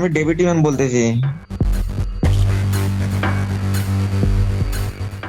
আমি ডেভিড ইমান বলতেছি।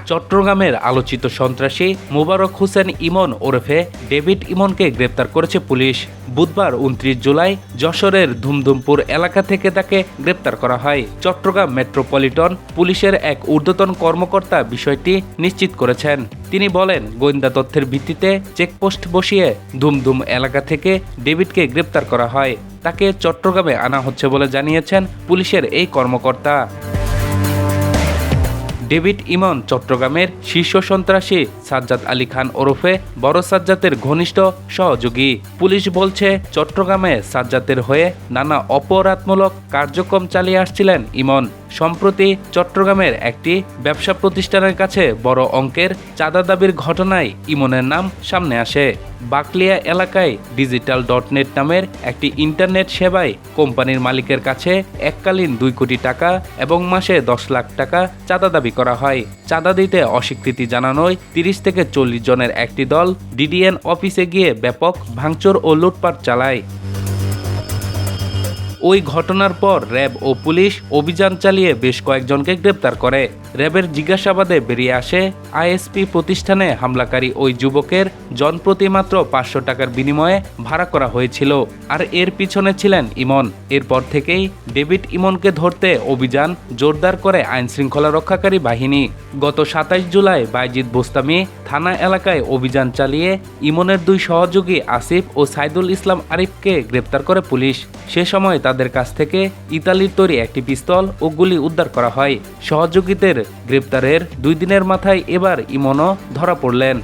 চট্টগ্রামের আলোচিত সন্ত্রাসী মোবারক হোসেন ইমন ওরফে ডেভিড ইমনকে গ্রেপ্তার করেছে পুলিশ। বুধবার ২৯ জুলাই যশোরের ধুমধুমপুর এলাকা থেকে তাকে গ্রেপ্তার করা হয়। চট্টগ্রাম মেট্রোপলিটন পুলিশের এক ঊর্ধ্বতন কর্মকর্তা বিষয়টি নিশ্চিত করেছেন। তিনি বলেন, গোয়েন্দা তথ্যের ভিত্তিতে চেকপোস্ট বসিয়ে ধুমধুম এলাকা থেকে ডেভিডকে গ্রেপ্তার করা হয়। তাকে চট্টগ্রামে আনা হচ্ছে বলে জানিয়েছেন পুলিশের এই কর্মকর্তা। ডেভিড ইমন চট্টগ্রামের শীর্ষ সন্ত্রাসী সাজ্জাদ আলী খান ওরফে বড় সাজ্জাদের ঘনিষ্ঠ সহযোগী। পুলিশ বলছে, চট্টগ্রামে সাজ্জাদের হয়ে নানা অপরাধমূলক কার্যক্রম চালিয়ে আসছিলেন ইমন। সম্প্রতি চট্টগ্রামের একটি ব্যবসা প্রতিষ্ঠানের কাছে বড় অঙ্কের চাঁদা দাবির ঘটনায় ইমনের নাম সামনে আসে। বাকলিয়া এলাকায় digital.net নামের একটি ইন্টারনেট সেবায় কোম্পানির মালিকের কাছে এককালীন ২ কোটি টাকা এবং মাসে ১০ লাখ টাকা চাঁদা দাবি করা হয়। চাঁদা দিতে অস্বীকৃতি জানানোয় ৩০ থেকে ৪০ জনের একটি দল ডিডিএন অফিসে গিয়ে ব্যাপক ভাঙচুর ও লুটপাট চালায়। ওই ঘটনার পর র্যাব ও পুলিশ অভিযান চালিয়ে বেশ কয়েকজনকে গ্রেপ্তার করে। র্যাবের জিজ্ঞাসাবাদে বেরিয়ে আসে, আইএসপি প্রতিষ্ঠানে হামলাকারী ওই যুবকের জনপ্রতি মাত্র ৫০০ টাকার বিনিময়ে ভাড়া করা হয়েছিল, আর এর পিছনে ছিলেন ইমন। এরপর থেকেই ডেভিড ইমনকে ধরতে অভিযান জোরদার করে আইনশৃঙ্খলা রক্ষাকারী বাহিনী। গত ২৭ জুলাই বাইজিদ বোস্তামি থানা এলাকায় অভিযান চালিয়ে ইমনের ২ সহযোগী আসিফ ও সাইদুল ইসলাম আরিফকে গ্রেপ্তার করে পুলিশ। সে সময় তাদের কাছ থেকে ইতালির তৈরি একটি পিস্তল ও গুলি উদ্ধার করা হয়। সহযোগীদের গ্রেপ্তারের ২ দিনের মাথায় এবার ইমনও ধরা পড়লেন।